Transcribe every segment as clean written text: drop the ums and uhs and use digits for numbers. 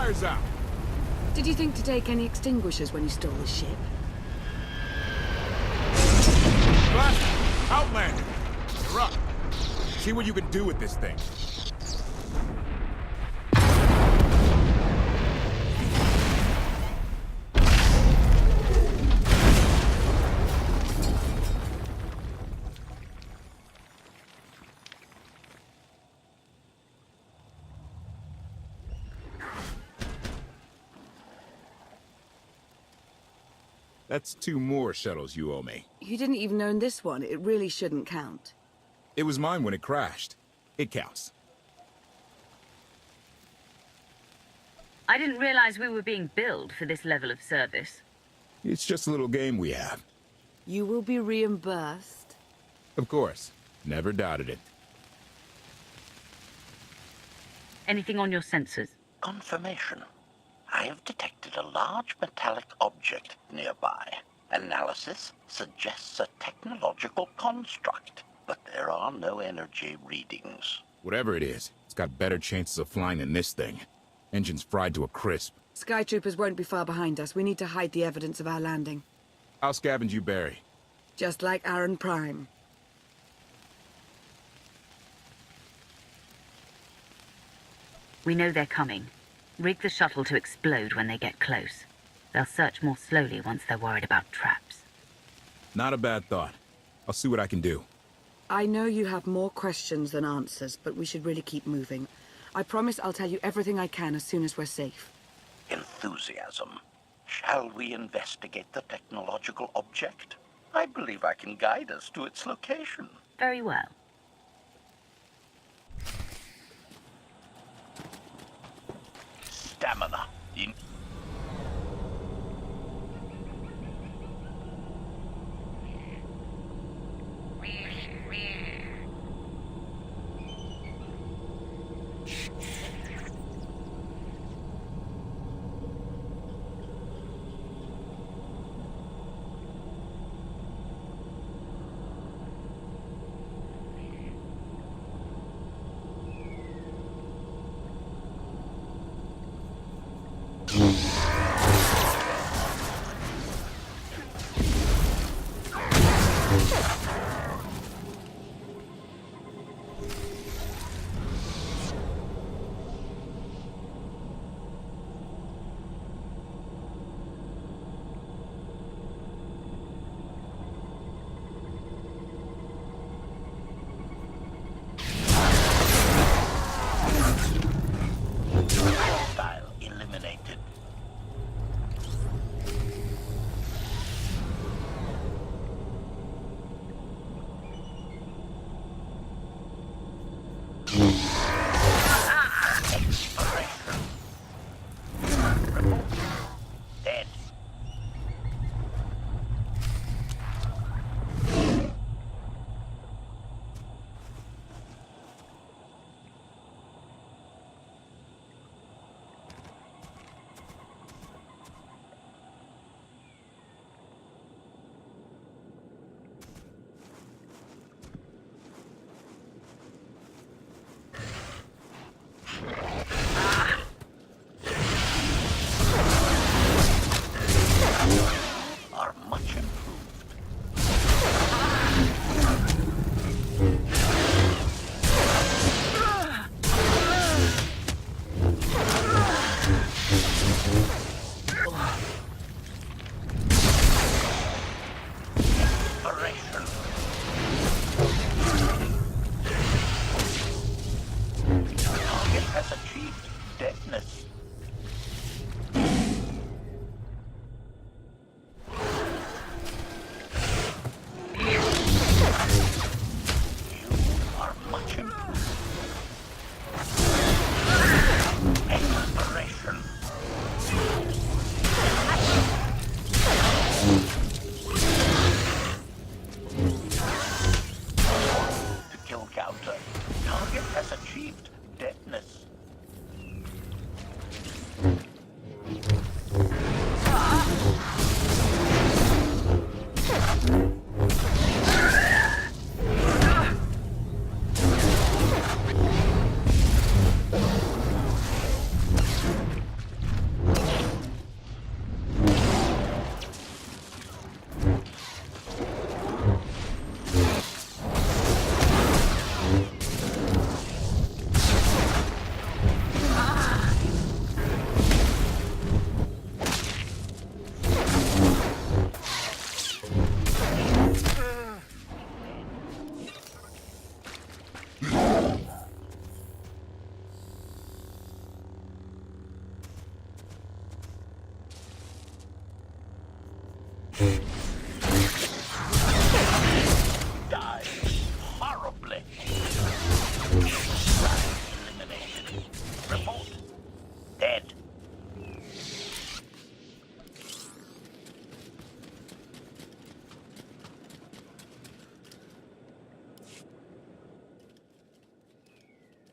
fire's out. Did you think to take any extinguishers when you stole the ship? Blaster, Outlander, you're up. See what you can do with this thing. That's 2 more shuttles you owe me. You didn't even own this one. It really shouldn't count. It was mine when it crashed. It counts. I didn't realize we were being billed for this level of service. It's just a little game we have. You will be reimbursed. Of course. Never doubted it. Anything on your sensors? Confirmation. I have detected a large metallic object nearby. Analysis suggests a technological construct, but there are no energy readings. Whatever it is, it's got better chances of flying than this thing. Engine's fried to a crisp. Skytroopers won't be far behind us. We need to hide the evidence of our landing. I'll scavenge you, Barry. Just like Aaron Prime. We know they're coming. Rig the shuttle to explode when they get close. They'll search more slowly once they're worried about traps. Not a bad thought. I'll see what I can do. I know you have more questions than answers, but we should really keep moving. I promise I'll tell you everything I can as soon as we're safe. Enthusiasm. Shall we investigate the technological object? I believe I can guide us to its location. Very well. Stamina. Eliminated. Dead. Are much improved. Inspiration. Target has achieved deadness. Are much improved. Exploration.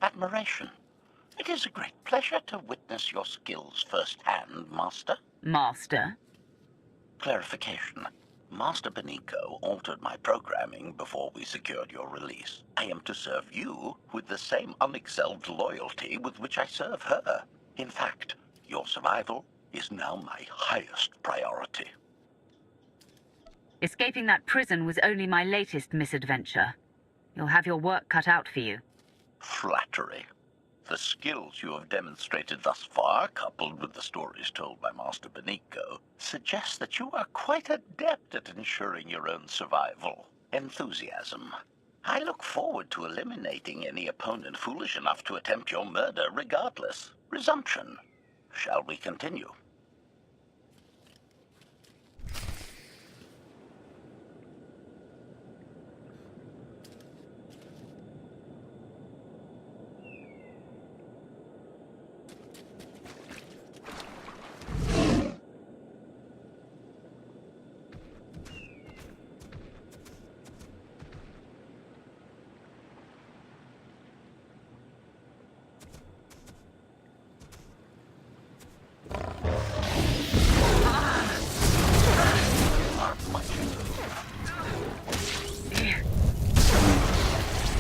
admiration. It is a great pleasure to witness your skills firsthand, Master. Master? Clarification. Master Benico altered my programming before we secured your release. I am to serve you with the same unexcelled loyalty with which I serve her. In fact, your survival is now my highest priority. Escaping that prison was only my latest misadventure. You'll have your work cut out for you. Flattery. The skills you have demonstrated thus far, coupled with the stories told by Master Benico, suggest that you are quite adept at ensuring your own survival. Enthusiasm. I look forward to eliminating any opponent foolish enough to attempt your murder regardless. Resumption. Shall we continue?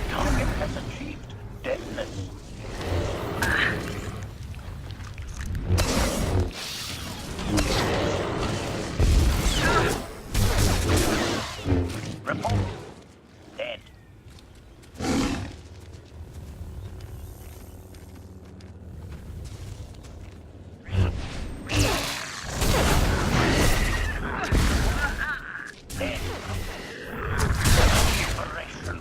Target has achieved deadness. Report. Dead. Dead. Operation.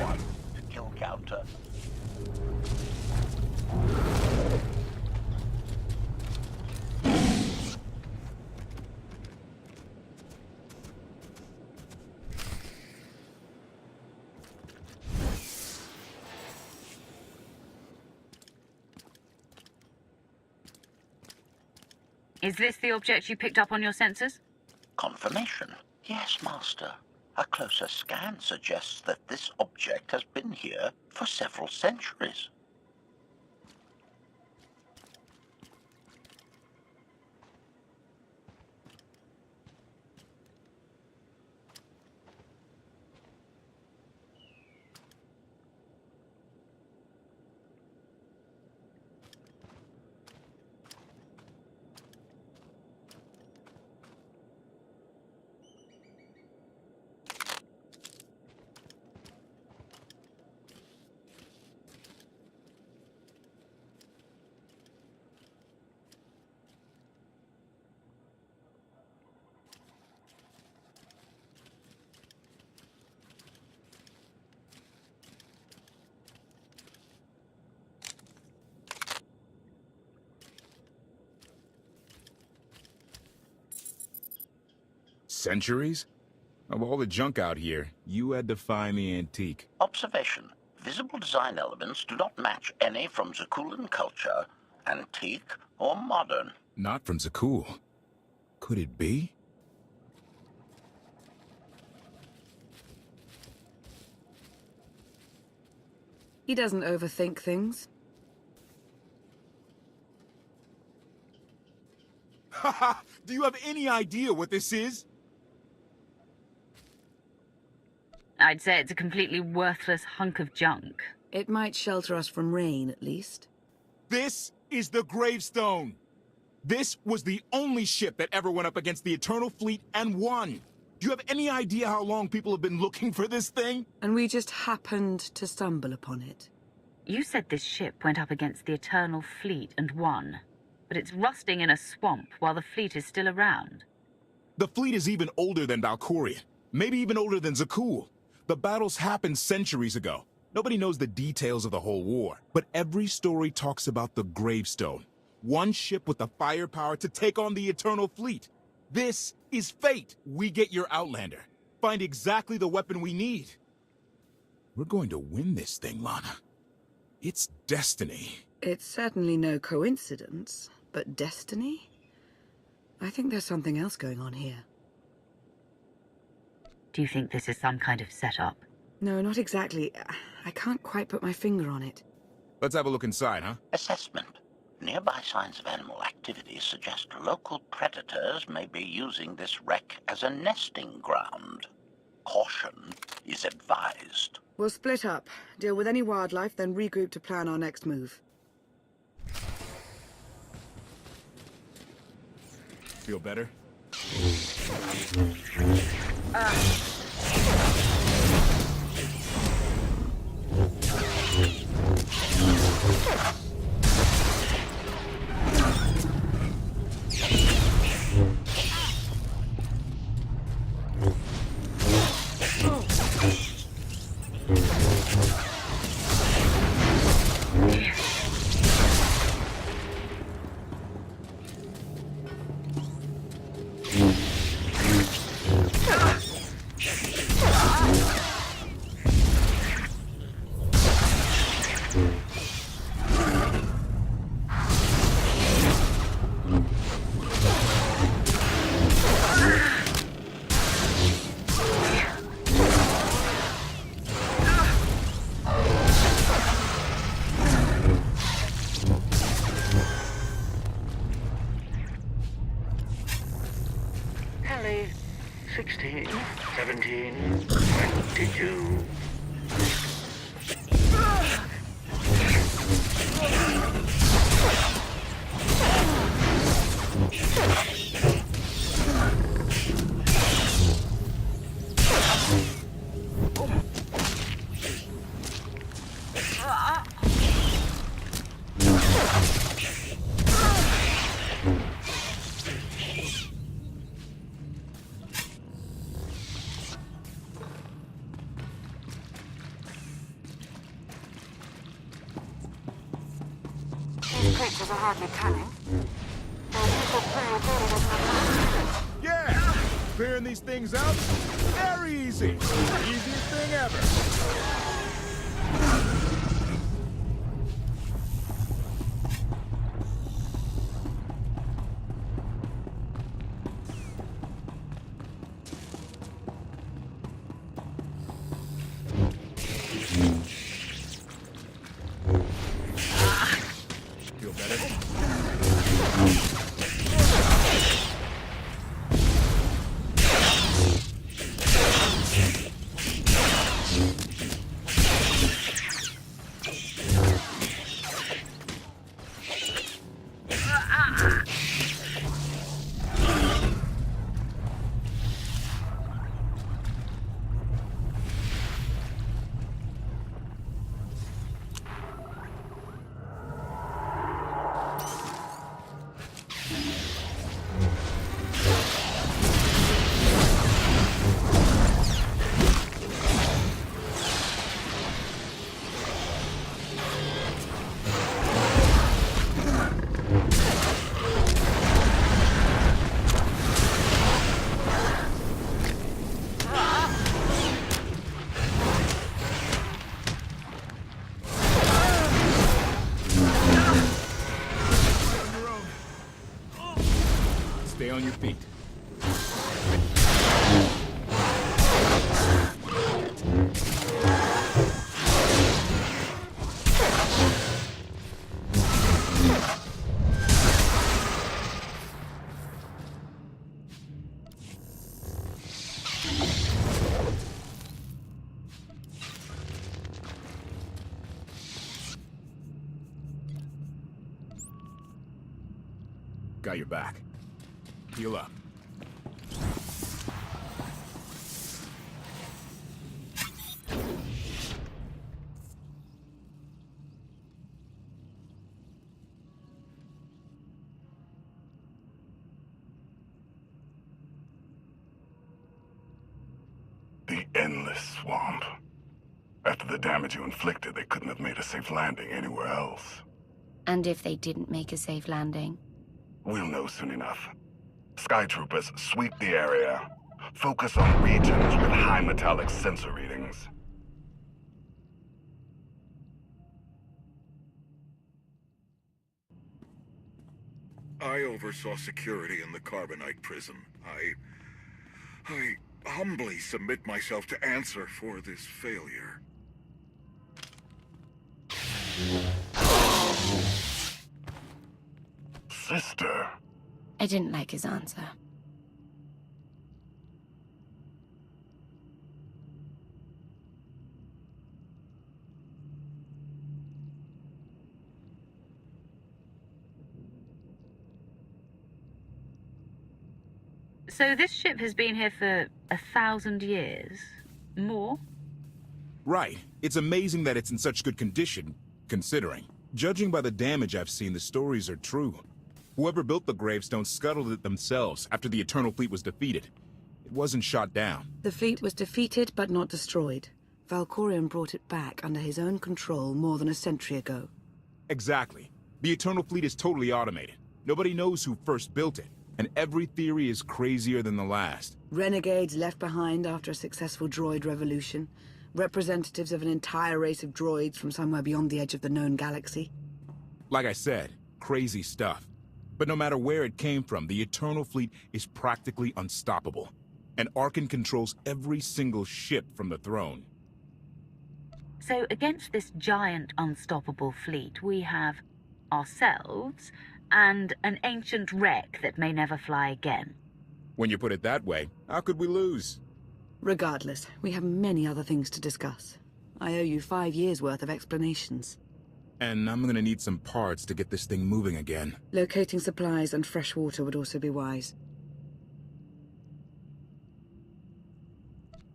One. Kill counter. Is this the object you picked up on your sensors? Confirmation. Yes, Master. A closer scan suggests that this object has been here for several centuries. Centuries? Of all the junk out here, you had to find the antique. Observation. Visible design elements do not match any from Zakulan culture, antique or modern. Not from Zakul. Could it be? He doesn't overthink things. Haha! Do you have any idea what this is? I'd say it's a completely worthless hunk of junk. It might shelter us from rain, at least. This is the gravestone. This was the only ship that ever went up against the Eternal Fleet and won. Do you have any idea how long people have been looking for this thing? And we just happened to stumble upon it. You said this ship went up against the Eternal Fleet and won. But it's rusting in a swamp while the fleet is still around. The fleet is even older than Valkorion. Maybe even older than Zakul. The battles happened centuries ago. Nobody knows the details of the whole war. But every story talks about the gravestone. One ship with the firepower to take on the Eternal Fleet. This is fate. We get your Outlander. Find exactly the weapon we need. We're going to win this thing, Lana. It's destiny. It's certainly no coincidence, but destiny? I think there's something else going on here. Do you think this is some kind of setup? No, not exactly. I can't quite put my finger on it. Let's have a look inside, huh? Assessment. Nearby signs of animal activity suggest local predators may be using this wreck as a nesting ground. Caution is advised. We'll split up, deal with any wildlife, then regroup to plan our next move. Feel better? Kelly, 16, 17, 22. These creatures are hardly cunning. Yeah! Clearing these things out? Very easy. Easiest thing ever. Feel better? Stay on your feet. Got your back. Heal up. The endless swamp. After the damage you inflicted, they couldn't have made a safe landing anywhere else. And if they didn't make a safe landing? We'll know soon enough. Sky Troopers, sweep the area. Focus on regions with high metallic sensor readings. I oversaw security in the Carbonite prison. I humbly submit myself to answer for this failure. Sister. I didn't like his answer. So this ship has been here for 1,000 years? More? Right. It's amazing that it's in such good condition, considering. Judging by the damage I've seen, the stories are true. Whoever built the gravestone scuttled it themselves after the Eternal Fleet was defeated. It wasn't shot down. The fleet was defeated but not destroyed. Valkorion brought it back under his own control more than a century ago. Exactly. The Eternal Fleet is totally automated. Nobody knows who first built it, and every theory is crazier than the last. Renegades left behind after a successful droid revolution. Representatives of an entire race of droids from somewhere beyond the edge of the known galaxy. Like I said, crazy stuff. But no matter where it came from, the Eternal Fleet is practically unstoppable. And Arkan controls every single ship from the throne. So against this giant unstoppable fleet, we have ourselves and an ancient wreck that may never fly again. When you put it that way, how could we lose? Regardless, we have many other things to discuss. I owe you 5 years' worth of explanations. And I'm gonna need some parts to get this thing moving again. Locating supplies and fresh water would also be wise.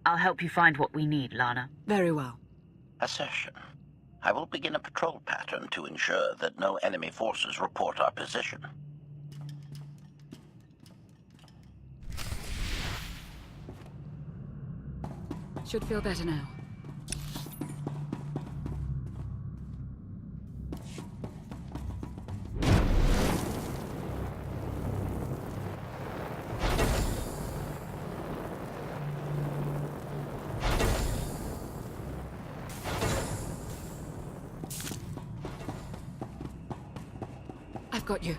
I'll help you find what we need, Lana. Very well. Assertion. I will begin a patrol pattern to ensure that no enemy forces report our position. Should feel better now. I've got you.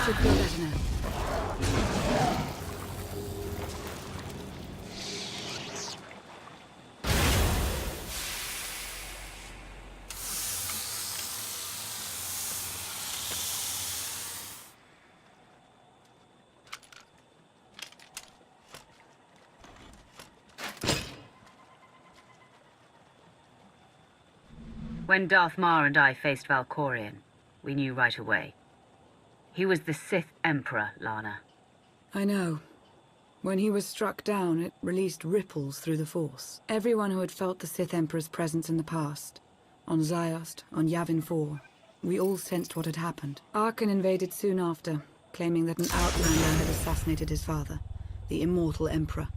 Should feel better now. When Darth Maul and I faced Valkorion, we knew right away. He was the Sith Emperor, Lana. I know. When he was struck down, it released ripples through the Force. Everyone who had felt the Sith Emperor's presence in the past, on Ziost, on Yavin 4, we all sensed what had happened. Arkan invaded soon after, claiming that an outlander had assassinated his father, the immortal Emperor.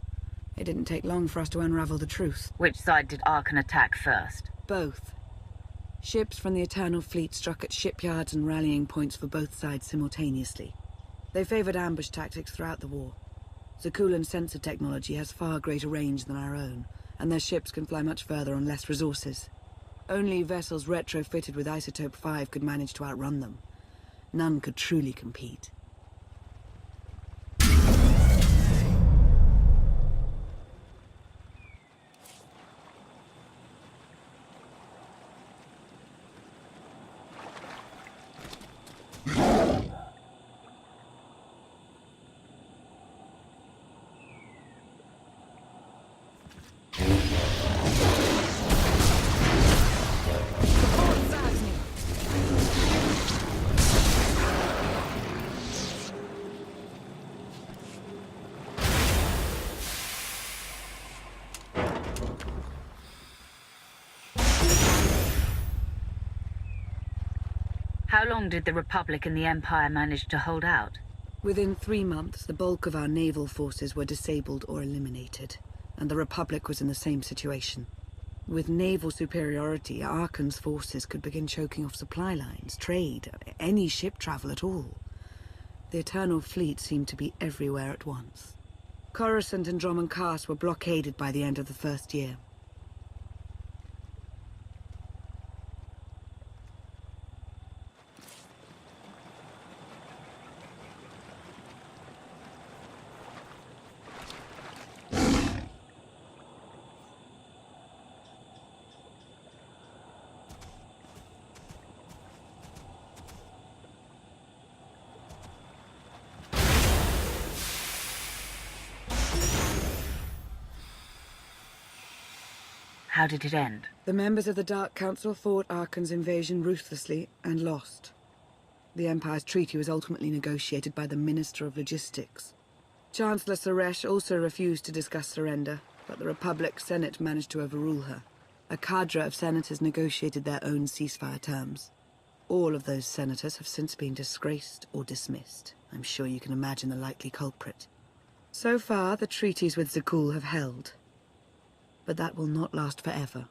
It didn't take long for us to unravel the truth. Which side did Arkan attack first? Both. Ships from the Eternal Fleet struck at shipyards and rallying points for both sides simultaneously. They favored ambush tactics throughout the war. Zakulan's sensor technology has far greater range than our own, and their ships can fly much further on less resources. Only vessels retrofitted with Isotope 5 could manage to outrun them. None could truly compete. How long did the Republic and the Empire manage to hold out? Within 3 months, the bulk of our naval forces were disabled or eliminated, and the Republic was in the same situation. With naval superiority, Arkan's forces could begin choking off supply lines, trade, any ship travel at all. The Eternal Fleet seemed to be everywhere at once. Coruscant and Dromund Kaas were blockaded by the end of the first year. How did it end? The members of the Dark Council fought Arkan's invasion ruthlessly and lost. The Empire's treaty was ultimately negotiated by the Minister of Logistics. Chancellor Suresh also refused to discuss surrender, but the Republic Senate managed to overrule her. A cadre of senators negotiated their own ceasefire terms. All of those senators have since been disgraced or dismissed. I'm sure you can imagine the likely culprit. So far, the treaties with Zakul have held. But that will not last forever.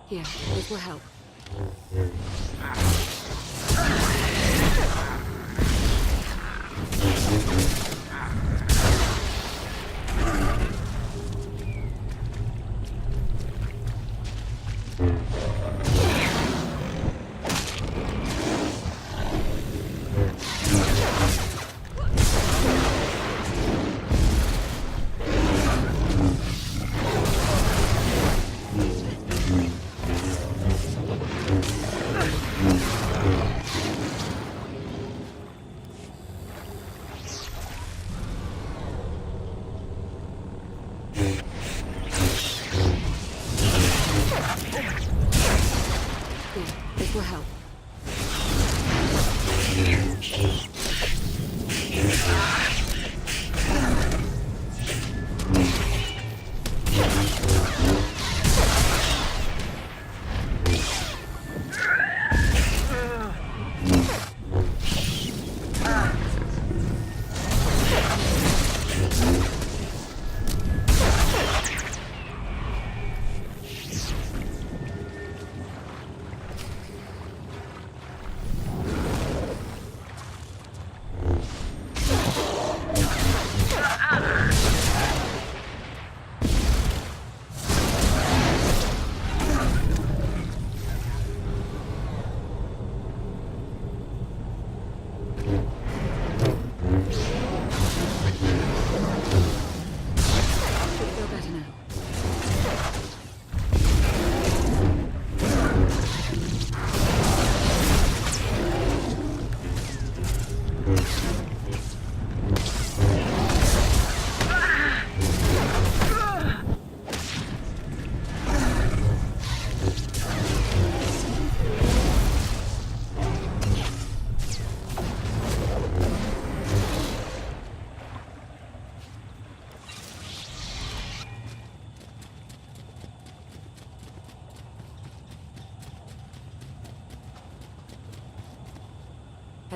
Here, this will help.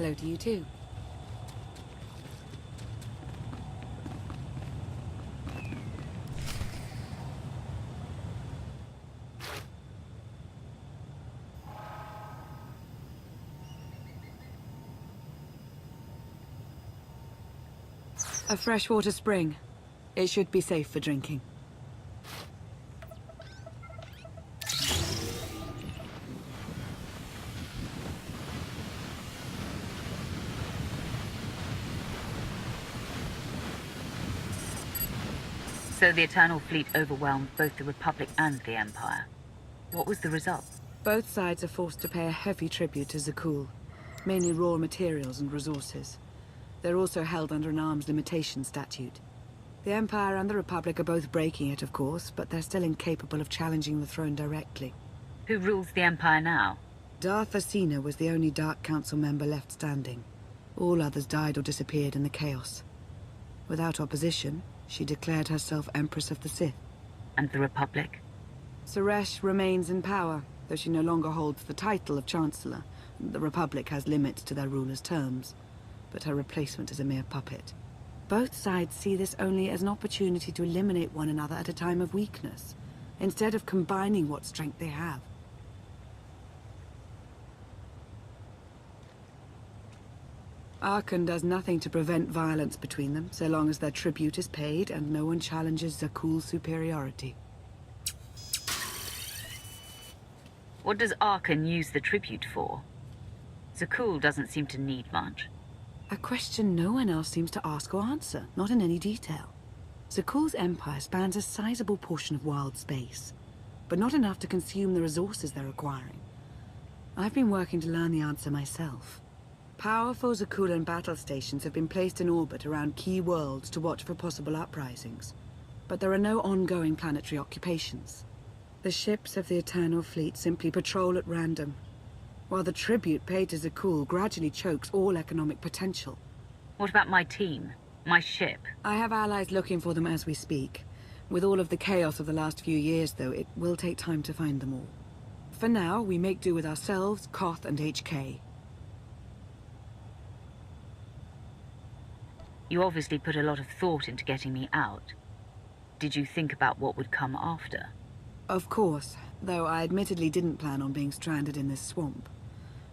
Hello to you too. A freshwater spring. It should be safe for drinking. So the Eternal Fleet overwhelmed both the Republic and the Empire. What was the result? Both sides are forced to pay a heavy tribute to Zakul, mainly raw materials and resources. They're also held under an arms limitation statute. The Empire and the Republic are both breaking it, of course, but they're still incapable of challenging the throne directly. Who rules the Empire now? Darth Asina was the only Dark Council member left standing. All others died or disappeared in the chaos. Without opposition, she declared herself Empress of the Sith. And the Republic? Suresh remains in power, though she no longer holds the title of Chancellor. The Republic has limits to their ruler's terms, but her replacement is a mere puppet. Both sides see this only as an opportunity to eliminate one another at a time of weakness, instead of combining what strength they have. Arkan does nothing to prevent violence between them, so long as their tribute is paid and no one challenges Zakul's superiority. What does Arkan use the tribute for? Zakul doesn't seem to need much. A question no one else seems to ask or answer, not in any detail. Zakul's empire spans a sizable portion of wild space, but not enough to consume the resources they're acquiring. I've been working to learn the answer myself. Powerful Zakulan battle stations have been placed in orbit around key worlds to watch for possible uprisings, but there are no ongoing planetary occupations. The ships of the Eternal Fleet simply patrol at random, while the tribute paid to Zakul gradually chokes all economic potential. What about my team? My ship? I have allies looking for them as we speak. With all of the chaos of the last few years, though, it will take time to find them all. For now, we make do with ourselves, KOTFE, and HK. You obviously put a lot of thought into getting me out. Did you think about what would come after? Of course, though I admittedly didn't plan on being stranded in this swamp.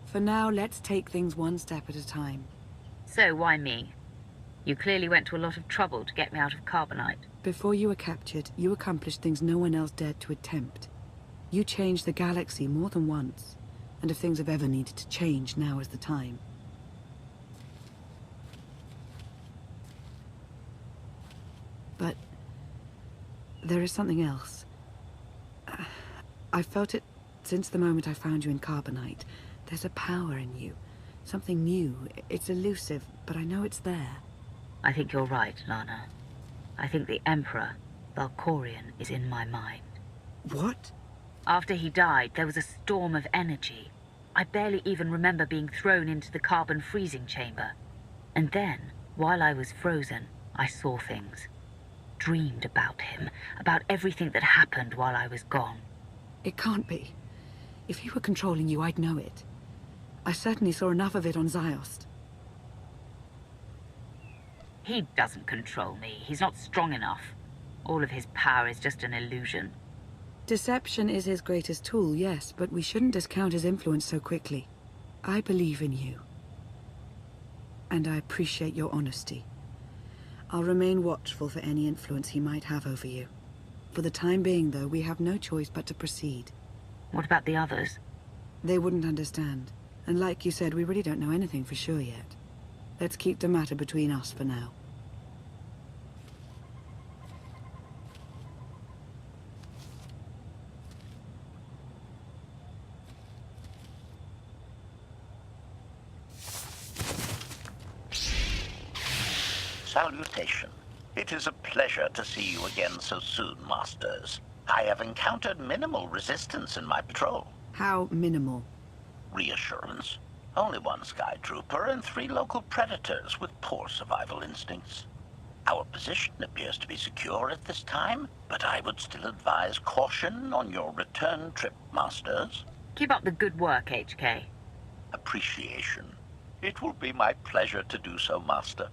For now, let's take things one step at a time. So, why me? You clearly went to a lot of trouble to get me out of Carbonite. Before you were captured, you accomplished things no one else dared to attempt. You changed the galaxy more than once, and if things have ever needed to change, now is the time. But there is something else. I've felt it since the moment I found you in Carbonite. There's a power in you. Something new. It's elusive, but I know it's there. I think you're right, Lana. I think the Emperor, Valkorion, is in my mind. What? After he died, there was a storm of energy. I barely even remember being thrown into the carbon freezing chamber. And then, while I was frozen, I saw things. Dreamed about him, about everything that happened while I was gone. It can't be. If he were controlling you, I'd know it. I certainly saw enough of it on Ziost. He doesn't control me. He's not strong enough. All of his power is just an illusion. Deception is his greatest tool, yes, but we shouldn't discount his influence so quickly. I believe in you. And I appreciate your honesty. I'll remain watchful for any influence he might have over you. For the time being, though, we have no choice but to proceed. What about the others? They wouldn't understand. And like you said, we really don't know anything for sure yet. Let's keep the matter between us for now. Salutation. It is a pleasure to see you again so soon, Masters. I have encountered minimal resistance in my patrol. How minimal? Reassurance. Only one Sky Trooper and 3 local predators with poor survival instincts. Our position appears to be secure at this time, but I would still advise caution on your return trip, Masters. Keep up the good work, HK. Appreciation. It will be my pleasure to do so, Master.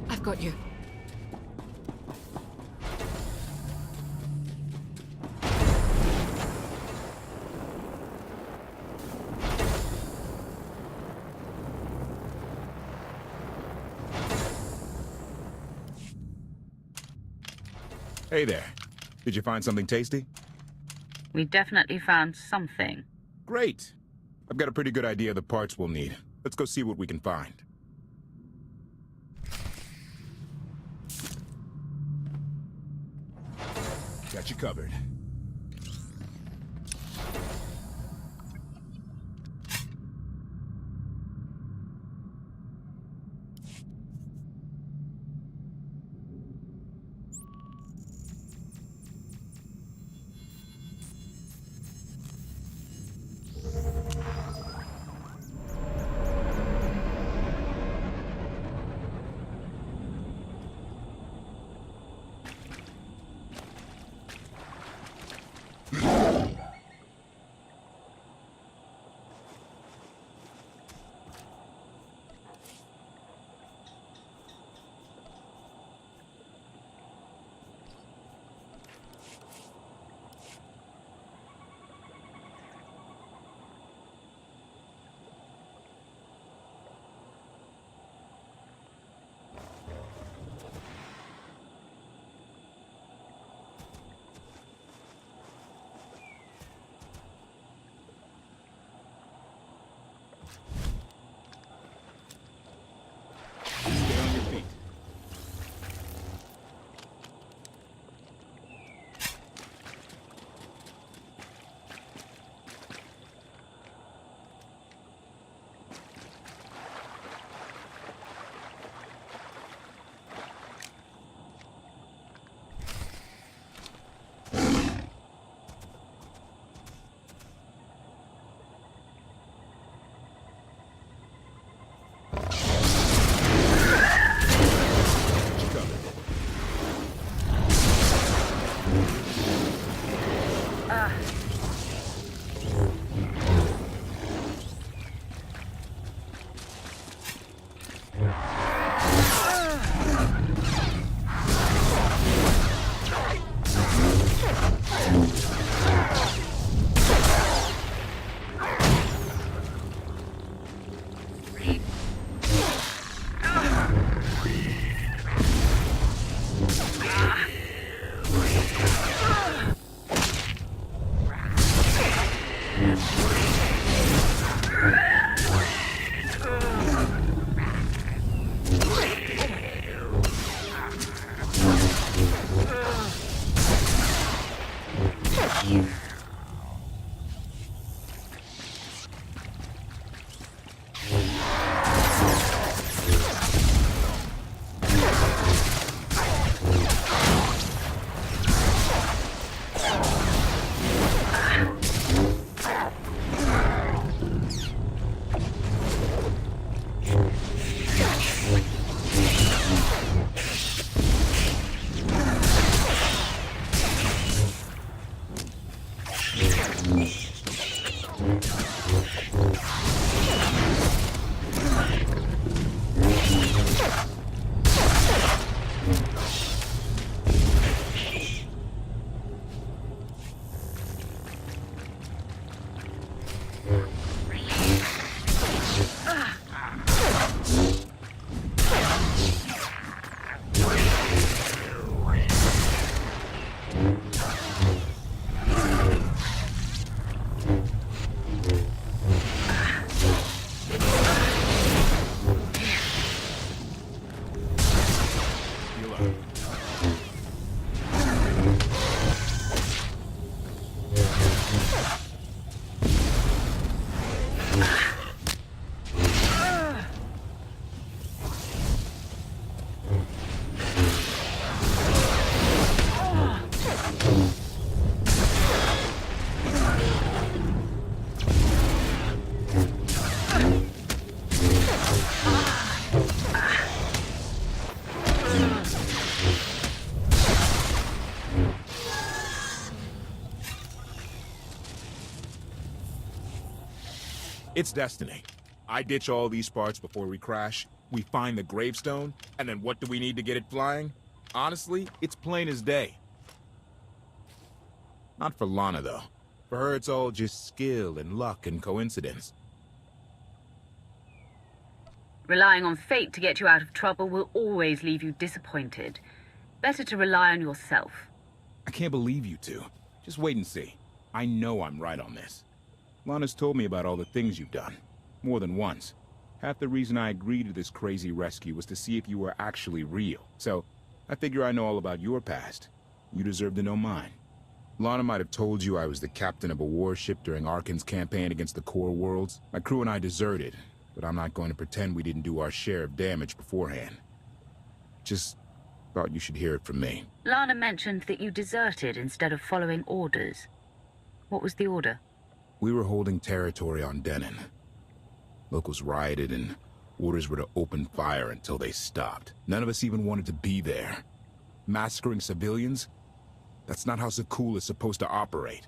I've got you. Hey there. Did you find something tasty? We definitely found something. Great. I've got a pretty good idea of the parts we'll need. Let's go see what we can find. Got you covered. Stay on your feet. You covered. It's destiny. I ditch all these parts before we crash. We find the gravestone, and then what do we need to get it flying? Honestly, it's plain as day. Not for Lana, though. For her, it's all just skill and luck and coincidence. Relying on fate to get you out of trouble will always leave you disappointed. Better to rely on yourself. I can't believe you two. Just wait and see. I know I'm right on this. Lana's told me about all the things you've done. More than once. Half the reason I agreed to this crazy rescue was to see if you were actually real. So, I figure I know all about your past. You deserve to know mine. Lana might have told you I was the captain of a warship during Arkan's campaign against the Core Worlds. My crew and I deserted, but I'm not going to pretend we didn't do our share of damage beforehand. Just thought you should hear it from me. Lana mentioned that you deserted instead of following orders. What was the order? We were holding territory on Denon. Locals rioted and orders were to open fire until they stopped. None of us even wanted to be there. Massacring civilians? That's not how Zakul is supposed to operate.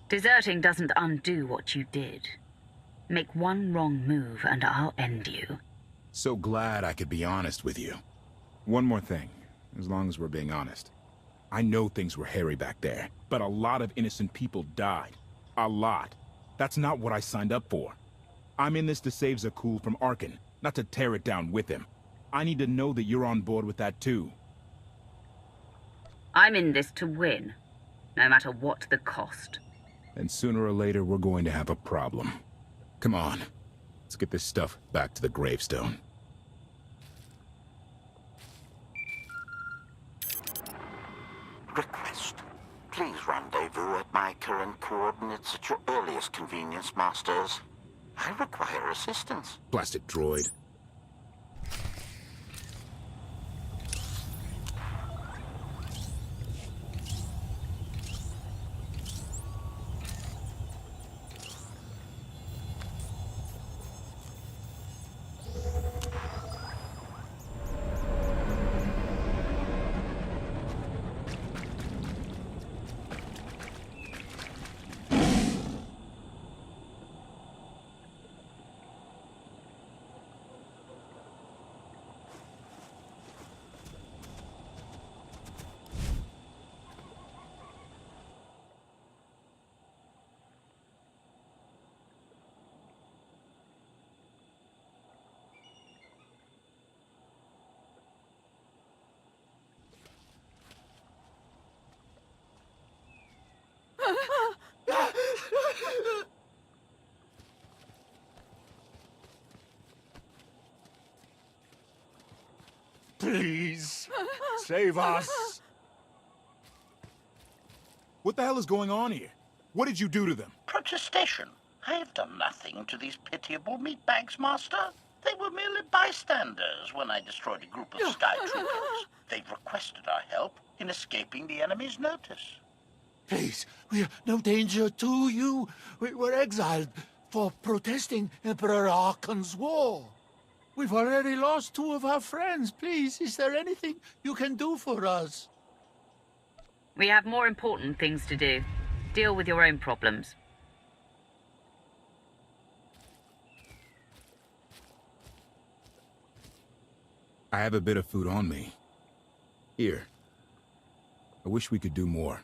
Deserting doesn't undo what you did. Make one wrong move and I'll end you. So glad I could be honest with you. One more thing, as long as we're being honest. I know things were hairy back there, but a lot of innocent people died. A lot. That's not what I signed up for. I'm in this to save Zakul from Arkan, not to tear it down with him. I need to know that you're on board with that too. I'm in this to win, no matter what the cost. And sooner or later, we're going to have a problem. Come on, let's get this stuff back to the gravestone. Request. Please rendezvous at my current coordinates at your earliest convenience, Masters. I require assistance. Plastic droid. Please, save us. What the hell is going on here? What did you do to them? Protestation. I have done nothing to these pitiable meatbags, Master. They were merely bystanders when I destroyed a group of Sky Troopers. They've requested our help in escaping the enemy's notice. Please, we are no danger to you. We were exiled for protesting Emperor Arkan's war. We've already lost 2 of our friends. Please, is there anything you can do for us? We have more important things to do. Deal with your own problems. I have a bit of food on me. Here. I wish we could do more.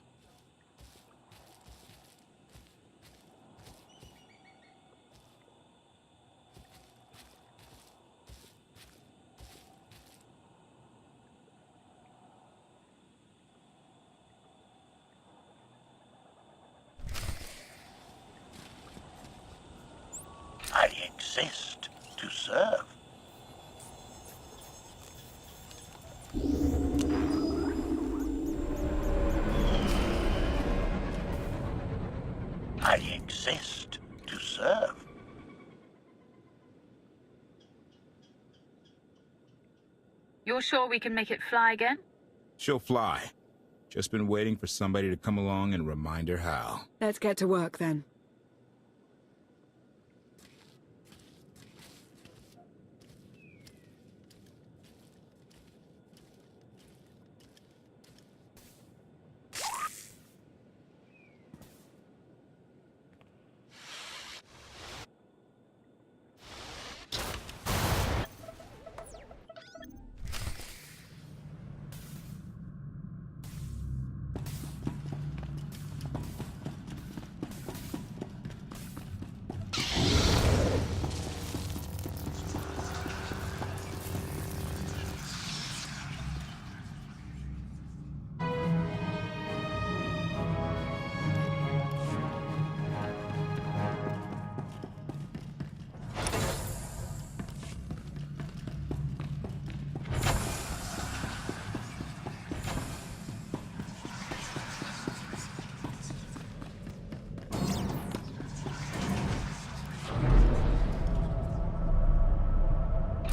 I exist to serve. I exist to serve. You're sure we can make it fly again? She'll fly. Just been waiting for somebody to come along and remind her how. Let's get to work then.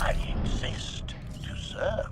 I exist to serve.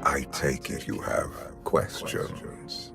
I take it you have questions.